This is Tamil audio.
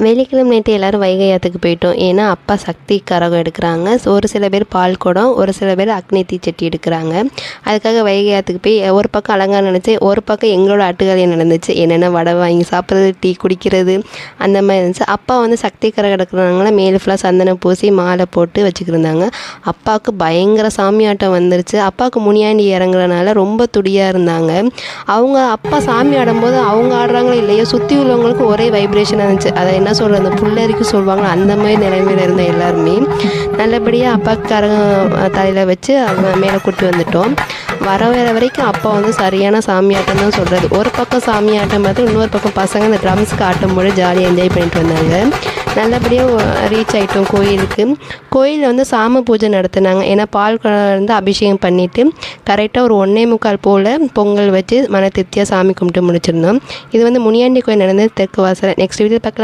வெள்ளிக்கிழமை நைட்டு எல்லோரும் வைகை ஆற்றுக்கு போயிட்டோம். ஏன்னா அப்பா சக்தி கரகம் எடுக்கிறாங்க. ஸோ ஒரு சில பேர் பால் குடம், ஒரு சில பேர் அக்னி தீச்சட்டி எடுக்கிறாங்க. அதுக்காக வைகை ஆற்றுக்கு போய் ஒரு பக்கம் அலங்காரம் நடந்துச்சு, ஒரு பக்கம் எங்களோட அட்டுகாலியம் நடந்துச்சு. என்னென்ன வடை வாங்கி சாப்பிட்றது, டீ குடிக்கிறது, அந்த மாதிரி இருந்துச்சு. அப்பா வந்து சக்தி கரகம் எடுக்கிறவங்கள மேலே ஃபுல்லாக சந்தனம் பூசி மாலை போட்டு வச்சுக்கிருந்தாங்க. அப்பாவுக்கு பயங்கர சாமியாட்டம் வந்துருச்சு. அப்பாவுக்கு முனியாண்டி இறங்குறனால ரொம்ப துடியாக இருந்தாங்க. அவங்க அப்பா சாமி ஆடும்போது அவங்க ஆடுறாங்களோ இல்லையோ சுற்றி உள்ளவங்களுக்கு ஒரே வைப்ரேஷனாக இருந்துச்சு. அதை என்ன சொல்கிறது, அந்த புல்லரிக்கு சொல்லுவாங்க, அந்த மாதிரி நிலைமையில் இருந்த எல்லாருமே நல்லபடியாக அப்பாவுக்கு கரகம் தலையில் வச்சு மேலே கூட்டி வந்துட்டோம். வர வரைக்கும் அப்பா வந்து சரியான சாமியாட்டம் தான் சொல்கிறது. ஒரு பக்கம் சாமியாட்டம் பார்த்து இன்னொரு பக்கம் பசங்க இந்த ட்ரம்ஸுக்கு ஆட்டும்போது ஜாலியாக என்ஜாய் பண்ணிட்டு வந்தாங்க. நல்லபடியாக ரீச் ஆகிட்டோம் கோயிலுக்கு. கோயிலில் வந்து சாம பூஜை நடத்துனாங்க. ஏன்னா பால் வந்து அபிஷேகம் பண்ணிவிட்டு கரெக்டாக ஒரு 1:45 போல் பொங்கல் வச்சு மன திருப்தியாக சாமி கும்பிட்டு முடிச்சிருந்தோம். இது வந்து முனியாண்டி கோயில் நடந்தது தெற்கு வாசல். நெக்ஸ்ட் வீடியோ பார்க்கலாம்.